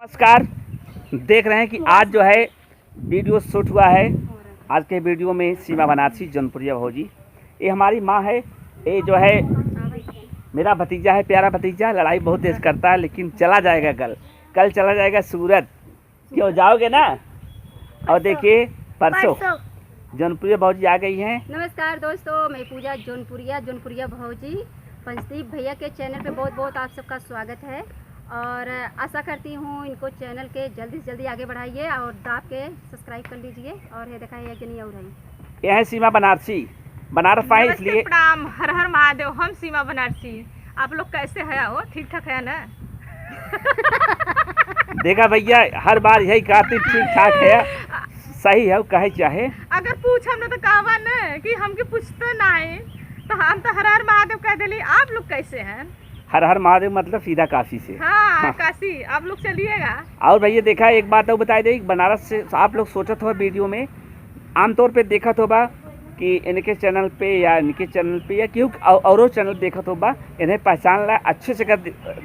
नमस्कार। देख रहे हैं कि आज जो है वीडियो शूट हुआ है। आज के वीडियो में सीमा बनारसी जौनपुरिया भौजी, ये हमारी माँ है। ये जो है मेरा भतीजा है, प्यारा भतीजा। लड़ाई बहुत तेज करता है लेकिन चला जाएगा कल चला जाएगा सूरत। क्यों जाओगे ना? और देखिए परसों जौनपुरिया भौजी आ गई हैं। नमस्कार दोस्तों, मैं पूजा जौनपुरिया भौजी। पंचदीप भैया के चैनल पे बहुत बहुत आप सबका स्वागत है और आशा करती हूँ इनको चैनल के जल्दी से जल्दी आगे बढ़ाइए और दाब के सब्सक्राइब कर लीजिए। और ये दिखाइए कि नहीं और है ये है सीमा बनारसी, बनारस पाए इसलिए प्रणाम। हर हर महादेव। हम सीमा बनारसी। आप लोग कैसे है? हो ठीक ठाक है ना? देखा भैया, हर बार यही कहती ठीक ठाक है, सही है, कहे चाहे। अगर पूछम ना तो कहवा न कि हमके पूछते ना है तो हम तो हर हर महादेव कह दिली। आप लोग कैसे हैं? हर हर महादेव मतलब सीधा काशी से। हाँ, काशी। आप लोग चलिएगा। और भैया देखा, एक बात और बताई दे, बनारस से आप लोग सोचत हो वीडियो में आमतौर पे देखत हो बा कि इनके चैनल पे या इनके चैनल पे या क्यों औरों चैनल देखत हो बा, इन्हें पहचान ला अच्छे से कर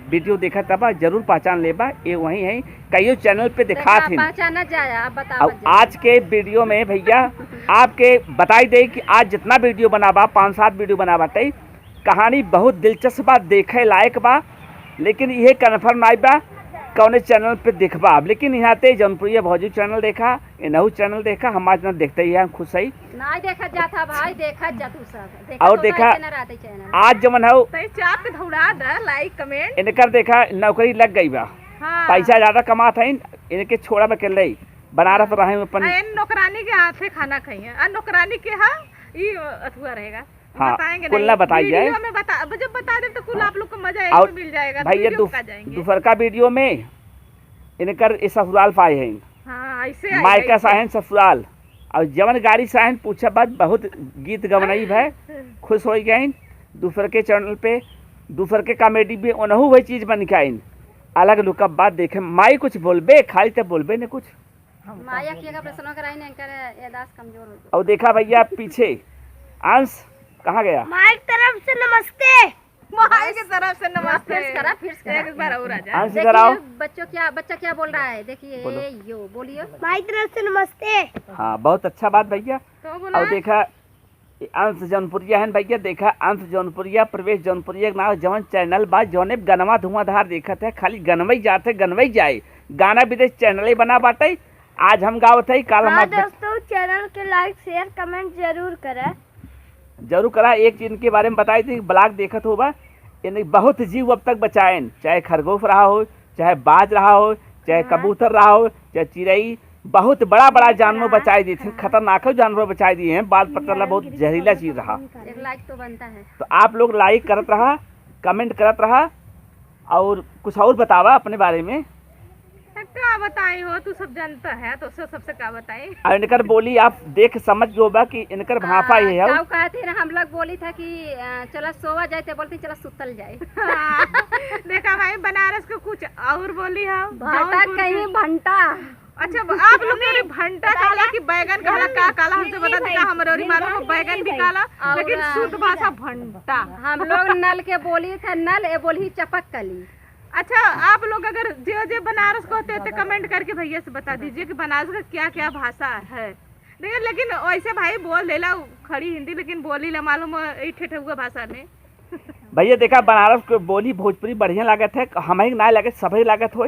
वीडियो देखा तब जरूर पहचान ले बा। ये वही है, कई चैनल पे दिखा थे। पहचाना जाए। आप बताओ। आज के वीडियो में भैया आपके बताई दे कि आज जितना वीडियो बनाबा 5-7 वीडियो बना बाटे, कहानी बहुत दिलचस्प बा, देखे लायक बा, लेकिन यह कन्फर्म नहीं बा कौन चैनल पे देखबा। लेकिन यहाँ पे जौनपुरिया भौजी चैनल देखा, इनहू चैनल देखा, हमारे चैनल देखते ही हम खुश है। नहीं देखा जाता भाई, देखा जातू सब। और देखा आज जमन हो चाप के धौड़ा द लाइक कमेंट। इनकर देखा नौकरी लग गई बा। हाँ। पैसा ज्यादा कमात है, इनके छोड़ा में के बनारस रहे अपन। नौकरानी के हाथ से खाना खाइए और नौकरानी के हाँ ये अथुआ रहेगा। हाँ, बताएंगे कुल ना बताई जाए। जब बता दे तो कुल आप लोग को मजा और मिल जाएगा। भैया दोपहर का वीडियो में इनकर ससुराल पाए हैं। हाँ, ऐसे मायका साहन ससुराल और जवन गाड़ी साहन पूछा बात बहुत गीत गवनई है, खुश हो गए। दूसर के चैनल पे दूसर के कॉमेडी भी उनहू वही चीज बन के अलग लुक बात देखे। माई कुछ बोलबे खाली तब बोलबे न कुछ। माया के प्रश्नों कराई ने कर यादाश्त कमजोर हो गई। और देखा भैया पीछे अंश कहाँ गया? माई तरफ से नमस्ते। माई की तरफ से नमस्ते। फिर करा एक बार और आ जाए। अंश इधर आओ। बच्चा क्या बोल रहा है देखिए। यो बोलिए। माई तरफ से नमस्ते। हाँ, बहुत अच्छा बात भैया। तो बोला और देखा अंश जौनपुरिया है भैया। देखा अंश जौनपुरिया, प्रवेश जौनपुरिया के नाम जवन चैनल बा, जौने गनवा धुआंधार देखत है, खाली गनवई जाते गनवई जाए, गाना विदेश चैनल ही बना बाटे। आज हम गावत है, कल हम दोस्तों चैनल के लाइक शेयर कमेंट जरूर करा। एक चीज के बारे में बताई थी, ब्लॉग देखत होगा, इन्हें बहुत जीव अब तक बचाएन, चाहे खरगोश रहा हो, चाहे बाज रहा हो, चाहे कबूतर रहा हो, चाहे चिड़ई, बहुत बड़ा बड़ा जानवर बचाई दी थी। खतरनाक जानवर बचाई दिए हैं। बाल पतला बहुत जहरीला चीज रहा। एक लाइक तो बनता है। तो आप लोग लाइक करत रहा, कमेंट करत रहा और कुछ और बतावा अपने बारे में। क्या बताई हो? तू सब जानता है तो सबसे क्या बताई। और इनकर बोली आप देख समझ जो बा कि इनकर भाषा ये है। कहते हैं हम लोग बोली था कि चला सोवा जाए तो बोलती चला सुतल जाए। देखा भाई, बनारस को कुछ और बोली है। भाटा कहीं भंटा। अच्छा, आप लोग ने भंटा काला कि बैगन काला का काला हमसे बता देगा। हमारे मालूम बैगन भी काला, लेकिन शुद्ध भाषा भंटा। हम लोग नल के बोली था नल, ए बोली चपक कली। अच्छा, आप लोग अगर जो बनारस को होते हैं कमेंट करके भैया से बता दीजिए कि बनारस का क्या क्या भाषा है। देखिए, लेकिन वैसे भाई बोल लेला खड़ी हिंदी, लेकिन बोली ला मालूम ठेठुआ भाषा में। भैया देखा बनारस को बोली भोजपुरी बढ़िया लागत है, हमें ना लगे सभी लागत हो,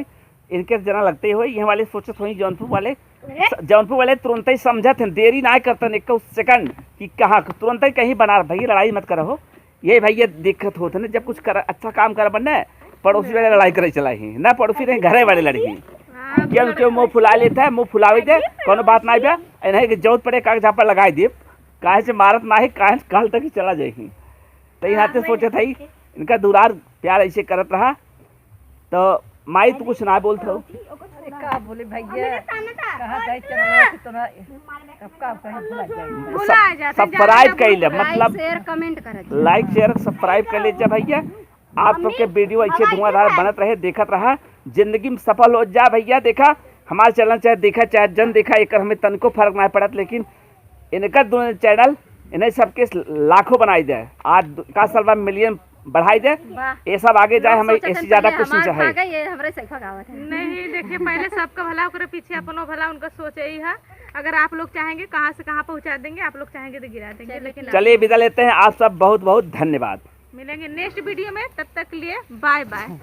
इनके जना लगते हो। ये वाले सोचत हो जौनपुर वाले तुरंत ही समझत हैं, देरी ना करते एक सेकंड कि कहाँ तुरंत ही कहीं बनारस। भैया लड़ाई मत करो, ये भैया दिक्कत होते ना जब कुछ कर अच्छा काम कर बनना पड़ोसी वाले लड़ाई करे चला ही ना, पड़ोसी रहे घरे वाले लड़की क्यों क्यों मुँह फुला लेता है, मुँह फुलावे दे कोनो बात ना बा। इन्हें जरूरत पड़े कागज पर लगाई दे, काहे से मारत ना है, काहे कल तक ही चला जाए। तो यहाँ से सोचे था इनका दुरार प्यार ऐसे करत रहा। तो माई तो कुछ ना बोलते हो सब्सक्राइब कर ले, मतलब लाइक शेयर सब्सक्राइब कर ले भैया। आप सबके वीडियो अच्छे धुआंधार बनत रहे, देखत रहा, जिंदगी में सफल हो जा भैया। देखा हमारे चैनल चाहे देखा चाहे जन देखा, एक हमें तनको फर्क ना पड़त, लेकिन इनका चैनल इन्हें सबके लाखों बनाई जाए। आज का साल मिलियन बढ़ाई दे, वाह। ये सब आगे जाए, लोग हमें सोचतन ऐसी ज्यादा पहले कुछ नहीं हमार चाहे। भागे, ये हमरे सही भगावत है। नहीं देखिए, पहले सबका भला ओकरे पीछे अपनो भला, उनका सोच यही है। अगर आप लोग चाहेंगे कहाँ से कहाँ पहुँचा देंगे, आप लोग चाहेंगे तो गिरा देंगे, लेकिन चलिए विदा लेते हैं, आप सब बहुत बहुत धन्यवाद। मिलेंगे नेक्स्ट वीडियो में, तब तक के लिए बाय बाय।